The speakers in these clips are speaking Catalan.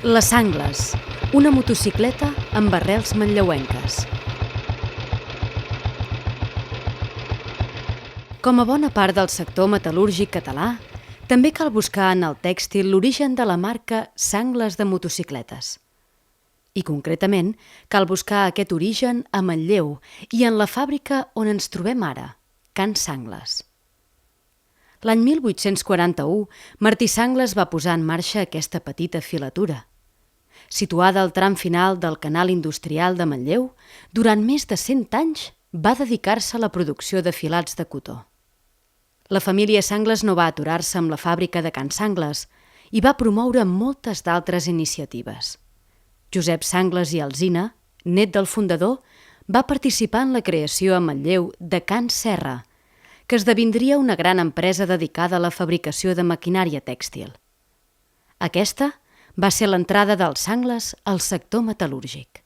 Les Sangles, una motocicleta amb arrels manlleuenques. Com a bona part del sector metal·lúrgic català, també cal buscar en el tèxtil l'origen de la marca Sangles de motocicletes. I concretament, cal buscar aquest origen a Manlleu i en la fàbrica on ens trobem ara, Can Sangles. L'any 1841, Martí Sangles va posar en marxa aquesta petita filatura. Situada al tram final del canal industrial de Manlleu, durant més de 100 anys va dedicar-se a la producció de filats de cotó. La família Sangles no va aturar-se amb la fàbrica de Can Sangles i va promoure moltes d'altres iniciatives. Josep Sangles i Alsina, net del fundador, va participar en la creació a Manlleu de Can Serra, que esdevindria una gran empresa dedicada a la fabricació de maquinària tèxtil. Aquesta va ser l'entrada dels Sangles al sector metal·lúrgic.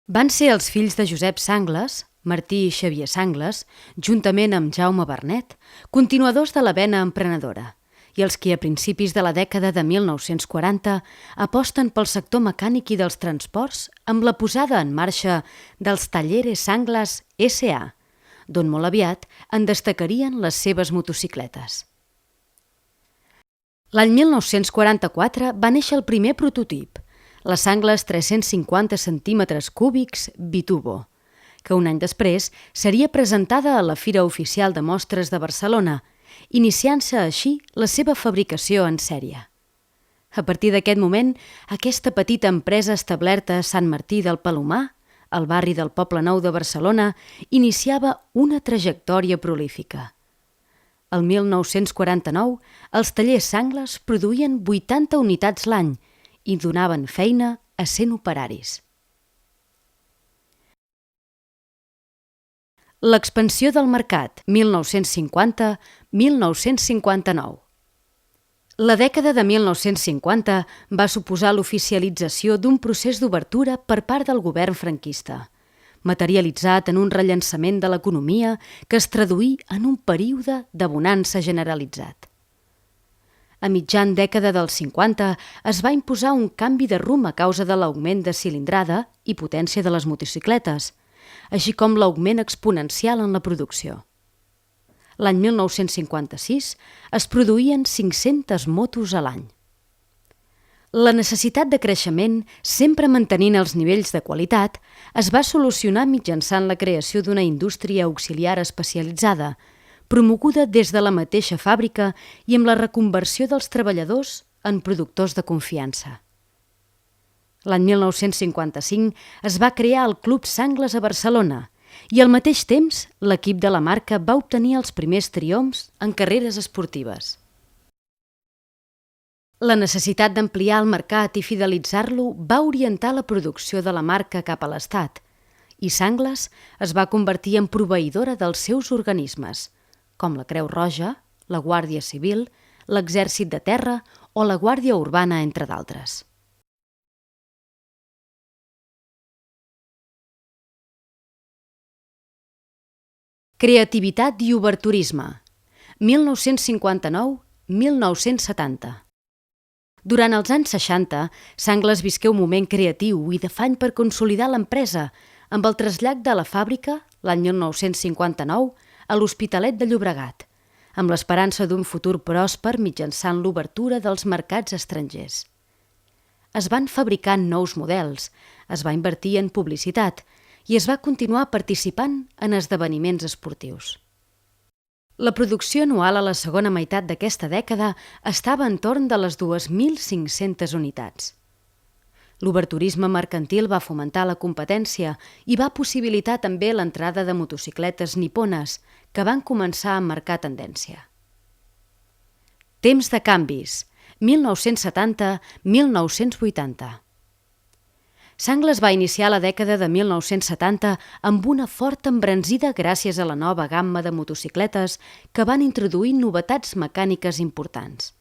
Van ser els fills de Josep Sangles, Martí i Xavier Sangles, juntament amb Jaume Bernet, continuadors de la vena emprenedora, i els qui a principis de la dècada de 1940 aposten pel sector mecànic i dels transports amb la posada en marxa dels Talleres Sangles S.A., d'on molt aviat en destacarien les seves motocicletes. L'any 1944 va néixer el primer prototip, la Sangles 350 centímetres cúbics Bitubo, que un any després seria presentada a la Fira Oficial de Mostres de Barcelona, iniciant-se així la seva fabricació en sèrie. A partir d'aquest moment, aquesta petita empresa establerta a Sant Martí del Palomar, al barri del Poblenou de Barcelona, iniciava una trajectòria prolífica. El 1949, els tallers Sangles produïen 80 unitats l'any i donaven feina a 100 operaris. L'expansió del mercat, 1950-1959. La dècada de 1950 va suposar l'oficialització d'un procés d'obertura per part del govern franquista, materialitzat en un rellançament de l'economia que es traduí en un període de bonança generalitzat. A mitjan dècada dels 50 es va imposar un canvi de rumb a causa de l'augment de cilindrada i potència de les motocicletes, així com l'augment exponencial en la producció. L'any 1956 es produïen 500 motos a l'any. La necessitat de creixement, sempre mantenint els nivells de qualitat, es va solucionar mitjançant la creació d'una indústria auxiliar especialitzada, promoguda des de la mateixa fàbrica i amb la reconversió dels treballadors en productors de confiança. L'any 1955 es va crear el Club Sangles a Barcelona i al mateix temps l'equip de la marca va obtenir els primers triomfs en carreres esportives. La necessitat d'ampliar el mercat i fidelitzar-lo va orientar la producció de la marca cap a l'Estat i Sangles es va convertir en proveïdora dels seus organismes, com la Creu Roja, la Guàrdia Civil, l'Exèrcit de Terra o la Guàrdia Urbana, entre d'altres. Creativitat i oberturisme, 1959-1970. Durant els anys 60, Sangles visqué un moment creatiu i d'afany per consolidar l'empresa amb el trasllat de la fàbrica, l'any 1959, a l'Hospitalet de Llobregat, amb l'esperança d'un futur pròsper mitjançant l'obertura dels mercats estrangers. Es van fabricar nous models, es va invertir en publicitat i es va continuar participant en esdeveniments esportius. La producció anual a la segona meitat d'aquesta dècada estava entorn de les 2.500 unitats. L'oberturisme mercantil va fomentar la competència i va possibilitar també l'entrada de motocicletes nipones que van començar a marcar tendència. Temps de canvis, 1970-1980. Sangles va iniciar la dècada de 1970 amb una forta embranzida gràcies a la nova gamma de motocicletes que van introduir novetats mecàniques importants.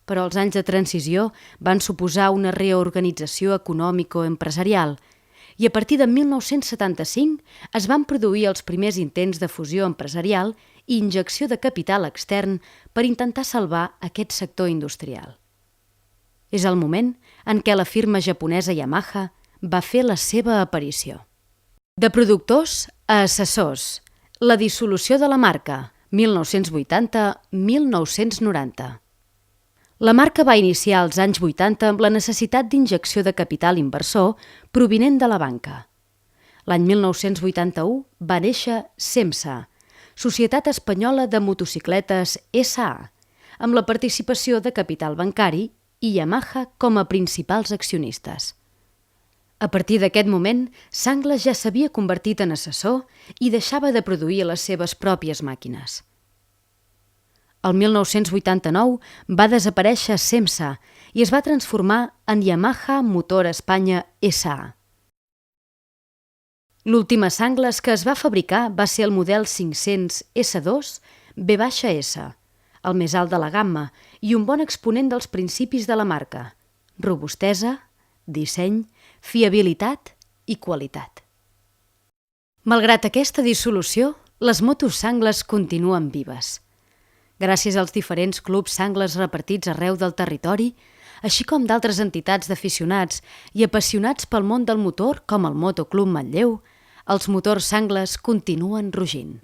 Però els anys de transició van suposar una reorganització econòmico-empresarial i a partir de 1975 es van produir els primers intents de fusió empresarial i injecció de capital extern per intentar salvar aquest sector industrial. és el moment en què la firma japonesa Yamaha va fer la seva aparició. De productors a assessors, la dissolució de la marca, 1980-1990. La marca va iniciar als anys 80 amb la necessitat d'injecció de capital inversor provinent de la banca. L'any 1981 va néixer SEMSA, Societat Espanyola de Motocicletes S.A., amb la participació de capital bancari i Yamaha com a principals accionistes. A partir d'aquest moment, Sangles ja s'havia convertit en assessor i deixava de produir les seves pròpies màquines. El 1989 va desaparèixer SEMSA i es va transformar en Yamaha Motor Espanya S.A. L'última Sangles que es va fabricar va ser el model 500 S2 V-S, el més alt de la gamma i un bon exponent dels principis de la marca: robustesa, disseny, fiabilitat i qualitat. Malgrat aquesta dissolució, les motos Sangles continuen vives. Gràcies als diferents clubs Sangles repartits arreu del territori, així com d'altres entitats d'aficionats i apassionats pel món del motor com el Motoclub Manlleu, els motors Sangles continuen rugint.